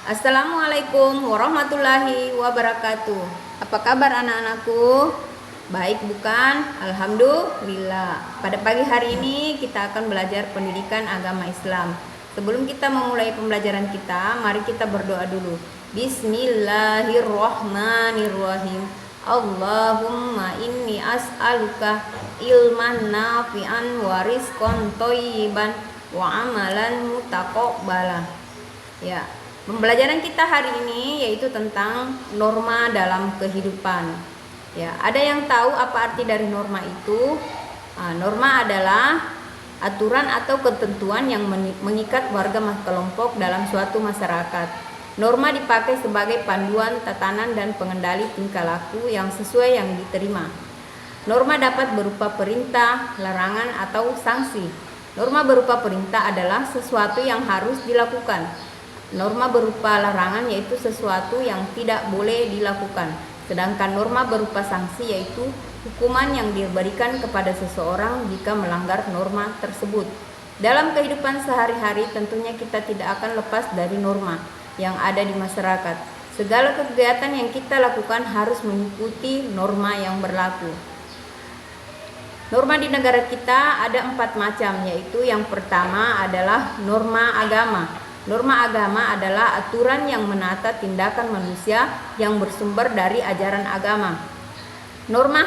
Assalamualaikum warahmatullahi wabarakatuh. Apa kabar anak-anakku? Baik bukan? Alhamdulillah. Pada pagi hari ini kita akan belajar pendidikan agama Islam. Sebelum kita memulai pembelajaran kita, mari kita berdoa dulu. Bismillahirrahmanirrahim. Allahumma inni as'aluka ilman nafi'an wa rizqan thayyiban wa amalan mutaqabbala. Ya, pembelajaran kita hari ini yaitu tentang norma dalam kehidupan. Ya, ada yang tahu apa arti dari norma itu? Norma adalah aturan atau ketentuan yang mengikat warga kelompok dalam suatu masyarakat. Norma dipakai sebagai panduan, tatanan, dan pengendali tingkah laku yang sesuai yang diterima. Norma dapat berupa perintah, larangan, atau sanksi. Norma berupa perintah adalah sesuatu yang harus dilakukan. Norma berupa larangan yaitu sesuatu yang tidak boleh dilakukan. Sedangkan norma berupa sanksi yaitu hukuman yang diberikan kepada seseorang jika melanggar norma tersebut. Dalam kehidupan sehari-hari tentunya kita tidak akan lepas dari norma yang ada di masyarakat. Segala kegiatan yang kita lakukan harus mengikuti norma yang berlaku. Norma di negara kita ada 4 macam, yaitu yang pertama adalah norma agama. Norma agama adalah aturan yang menata tindakan manusia yang bersumber dari ajaran agama. Norma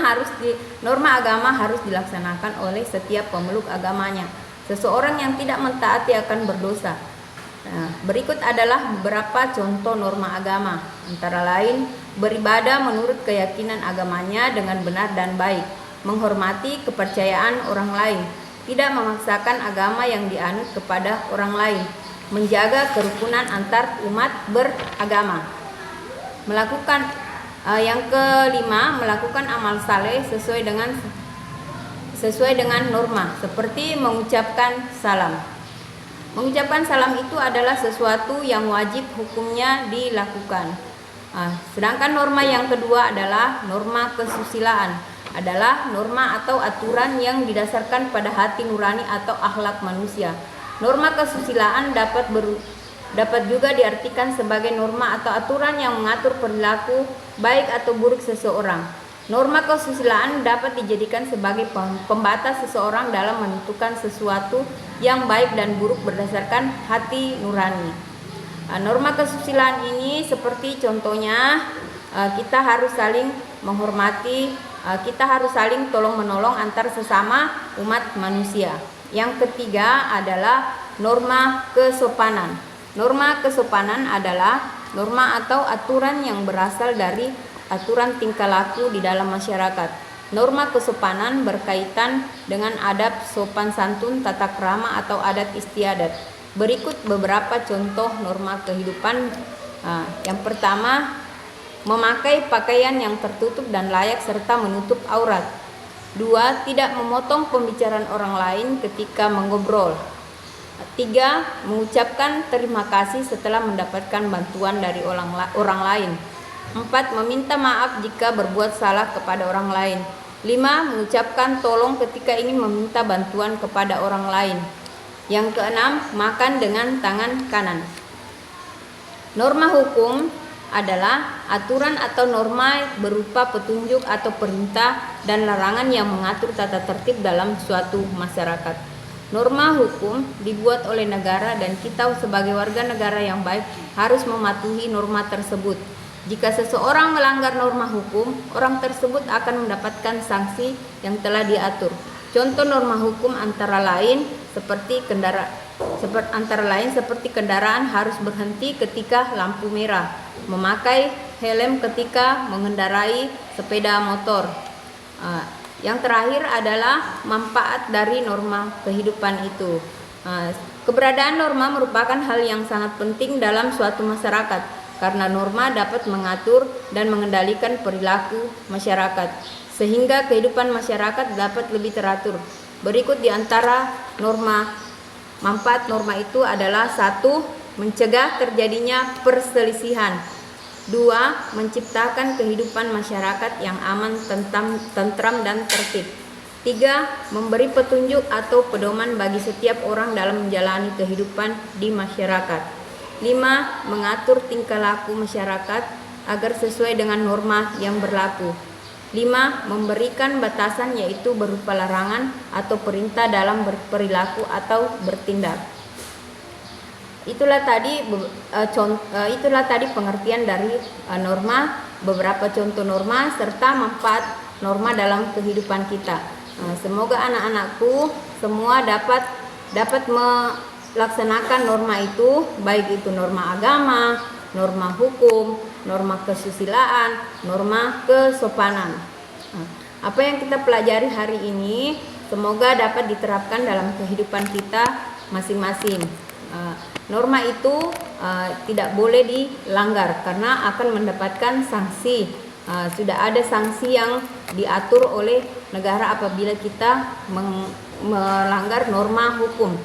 agama harus dilaksanakan oleh setiap pemeluk agamanya. Seseorang yang tidak mentaati akan berdosa. Berikut adalah beberapa contoh norma agama, antara lain beribadah menurut keyakinan agamanya dengan benar dan baik, menghormati kepercayaan orang lain, tidak memaksakan agama yang dianut kepada orang lain, menjaga kerukunan antar umat beragama. Yang kelima, melakukan amal saleh sesuai dengan norma, seperti mengucapkan salam. Mengucapkan salam itu adalah sesuatu yang wajib hukumnya dilakukan. Sedangkan norma yang kedua adalah norma kesusilaan, adalah norma atau aturan yang didasarkan pada hati nurani atau akhlak manusia. Norma kesusilaan dapat juga diartikan sebagai norma atau aturan yang mengatur perilaku baik atau buruk seseorang. Norma kesusilaan dapat dijadikan sebagai pembatas seseorang dalam menentukan sesuatu yang baik dan buruk berdasarkan hati nurani. Norma kesusilaan ini seperti contohnya kita harus saling menghormati, kita harus saling tolong-menolong antar sesama umat manusia. Yang ketiga adalah norma kesopanan. Norma kesopanan adalah norma atau aturan yang berasal dari aturan tingkah laku di dalam masyarakat. Norma kesopanan berkaitan dengan adab, sopan santun, tata krama atau adat istiadat. Berikut beberapa contoh norma kehidupan. Yang pertama, memakai pakaian yang tertutup dan layak serta menutup aurat. 2. Tidak memotong pembicaraan orang lain ketika mengobrol. 3. Mengucapkan terima kasih setelah mendapatkan bantuan dari orang lain. 4. Meminta maaf jika berbuat salah kepada orang lain. 5. Mengucapkan tolong ketika ingin meminta bantuan kepada orang lain. Yang keenam, makan dengan tangan kanan. Norma hukum adalah aturan atau norma berupa petunjuk atau perintah dan larangan yang mengatur tata tertib dalam suatu masyarakat. Norma hukum dibuat oleh negara dan kita sebagai warga negara yang baik harus mematuhi norma tersebut. Jika seseorang melanggar norma hukum, orang tersebut akan mendapatkan sanksi yang telah diatur. Contoh norma hukum antara lain seperti kendaraan harus berhenti ketika lampu merah, memakai helm ketika mengendarai sepeda motor. Yang terakhir adalah manfaat dari norma kehidupan itu. Keberadaan norma merupakan hal yang sangat penting dalam suatu masyarakat karena norma dapat mengatur dan mengendalikan perilaku masyarakat sehingga kehidupan masyarakat dapat lebih teratur. Berikut di antara manfaat norma itu adalah 1. Mencegah terjadinya perselisihan. 2. Menciptakan kehidupan masyarakat yang aman, tentram, dan tertib. 3. Memberi petunjuk atau pedoman bagi setiap orang dalam menjalani kehidupan di masyarakat. 5. Mengatur tingkah laku masyarakat agar sesuai dengan norma yang berlaku. 5. Memberikan batasan yaitu berupa larangan atau perintah dalam berperilaku atau bertindak. Itulah tadi pengertian dari norma, beberapa contoh norma serta manfaat norma dalam kehidupan kita. Semoga anak-anakku semua dapat melaksanakan norma itu, baik itu norma agama, norma hukum, norma kesusilaan, norma kesopanan. Apa yang kita pelajari hari ini semoga dapat diterapkan dalam kehidupan kita masing-masing. Norma itu tidak boleh dilanggar karena akan mendapatkan sanksi. Sudah ada sanksi yang diatur oleh negara apabila kita melanggar norma hukum.